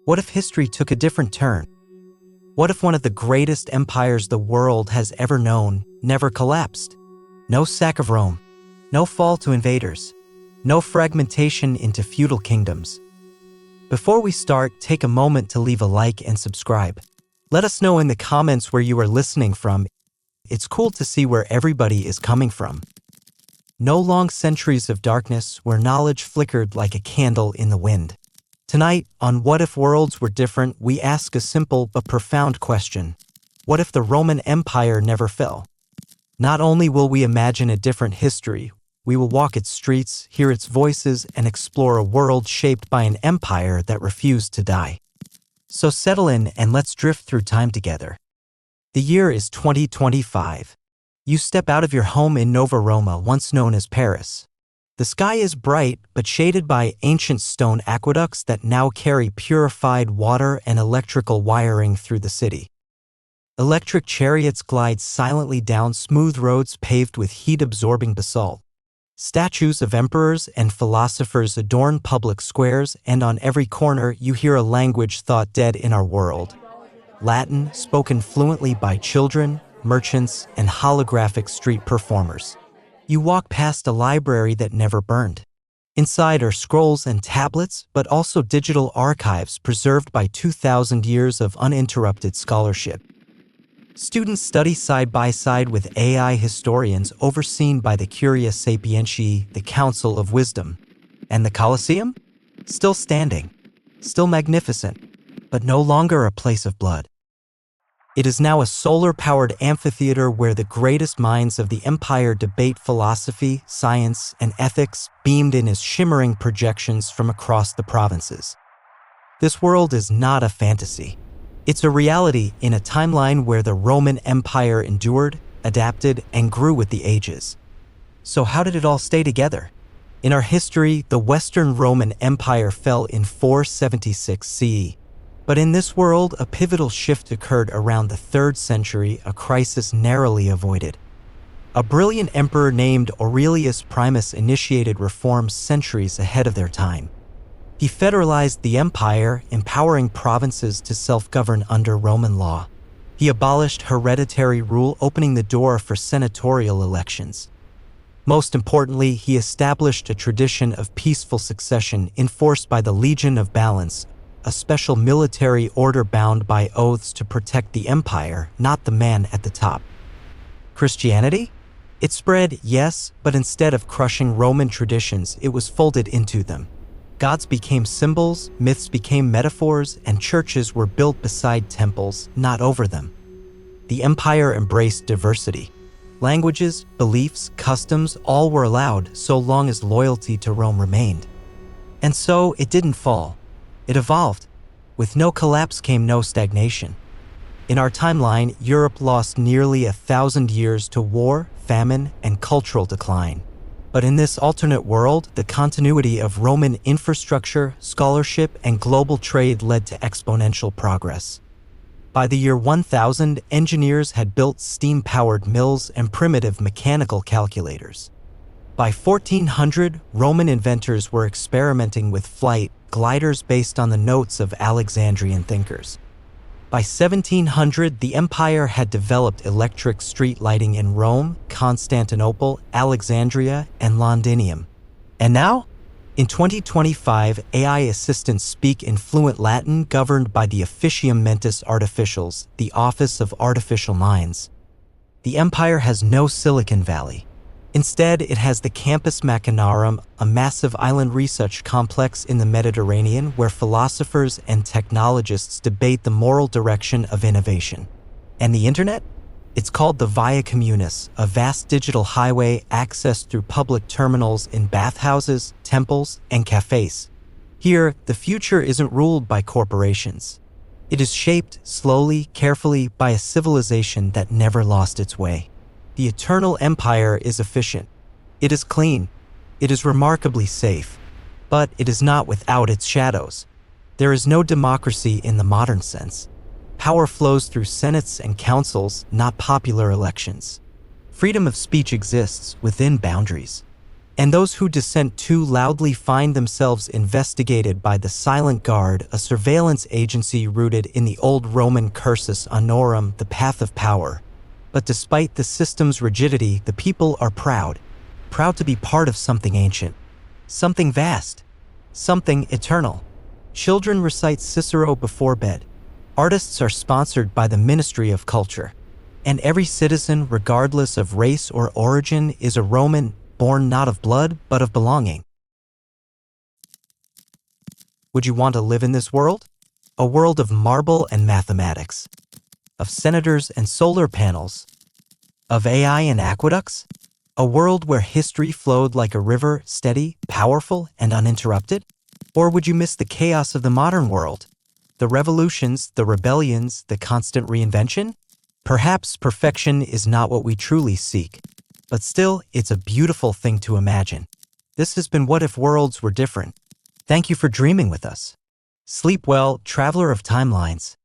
What if history took a different turn? What if one of the greatest empires the world has ever known never collapsed? No sack of Rome, no fall to invaders, no fragmentation into feudal kingdoms. Before we start, take a moment to leave a like and subscribe. Let us know in the comments where you are listening from. It's cool to see where everybody is coming from. No long centuries of darkness where knowledge flickered like a candle in the wind. Tonight, on What If Worlds Were Different, we ask a simple but profound question. What if the Roman Empire never fell? Not only will we imagine a different history, we will walk its streets, hear its voices, and explore a world shaped by an empire that refused to die. So settle in and let's drift through time together. The year is 2025. You step out of your home in Nova Roma, once known as Paris. The sky is bright but shaded by ancient stone aqueducts that now carry purified water and electrical wiring through the city. Electric chariots glide silently down smooth roads paved with heat-absorbing basalt. Statues of emperors and philosophers adorn public squares, and on every corner you hear a language thought dead in our world. Latin, spoken fluently by children, merchants, and holographic street performers. You walk past a library that never burned. Inside are scrolls and tablets, but also digital archives preserved by 2,000 years of uninterrupted scholarship. Students study side by side with AI historians overseen by the Curia Sapientiae, the Council of Wisdom. And the Colosseum? Still standing, still magnificent, but no longer a place of blood. It is now a solar-powered amphitheater where the greatest minds of the empire debate philosophy, science, and ethics, beamed in as shimmering projections from across the provinces. This world is not a fantasy. It's a reality in a timeline where the Roman Empire endured, adapted, and grew with the ages. So how did it all stay together? In our history, the Western Roman Empire fell in 476 CE. But in this world, a pivotal shift occurred around the 3rd century, a crisis narrowly avoided. A brilliant emperor named Aurelius Primus initiated reforms centuries ahead of their time. He federalized the empire, empowering provinces to self-govern under Roman law. He abolished hereditary rule, opening the door for senatorial elections. Most importantly, he established a tradition of peaceful succession enforced by the Legion of Balance, a special military order bound by oaths to protect the empire, not the man at the top. Christianity? It spread, yes, but instead of crushing Roman traditions, it was folded into them. Gods became symbols, myths became metaphors, and churches were built beside temples, not over them. The empire embraced diversity. Languages, beliefs, customs, all were allowed so long as loyalty to Rome remained. And so it didn't fall. It evolved. With no collapse came no stagnation. In our timeline, Europe lost nearly 1,000 years to war, famine, and cultural decline. But in this alternate world, the continuity of Roman infrastructure, scholarship, and global trade led to exponential progress. By the year 1000, engineers had built steam-powered mills and primitive mechanical calculators. By 1400, Roman inventors were experimenting with flight, gliders based on the notes of Alexandrian thinkers. By 1700, the empire had developed electric street lighting in Rome, Constantinople, Alexandria, and Londinium. And now? In 2025, AI assistants speak in fluent Latin governed by the Officium Mentis Artificials, the Office of Artificial Minds. The empire has no Silicon Valley. Instead, it has the Campus Machinarum, a massive island research complex in the Mediterranean where philosophers and technologists debate the moral direction of innovation. And the internet? It's called the Via Communis, a vast digital highway accessed through public terminals in bathhouses, temples, and cafes. Here, the future isn't ruled by corporations. It is shaped slowly, carefully by a civilization that never lost its way. The eternal empire is efficient. It is clean. It is remarkably safe. But it is not without its shadows. There is no democracy in the modern sense. Power flows through senates and councils, not popular elections. Freedom of speech exists within boundaries. And those who dissent too loudly find themselves investigated by the Silent Guard, a surveillance agency rooted in the old Roman cursus honorum, the path of power. But despite the system's rigidity, the people are proud to be part of something ancient, something vast, something eternal. Children recite Cicero before bed. Artists are sponsored by the Ministry of Culture. And every citizen, regardless of race or origin, is a Roman, born not of blood, but of belonging. Would you want to live in this world? A world of marble and mathematics, of senators and solar panels, of AI and aqueducts? A world where history flowed like a river, steady, powerful, and uninterrupted? Or would you miss the chaos of the modern world? The revolutions, the rebellions, the constant reinvention? Perhaps perfection is not what we truly seek, but still, it's a beautiful thing to imagine. This has been What If Worlds Were Different. Thank you for dreaming with us. Sleep well, traveler of timelines.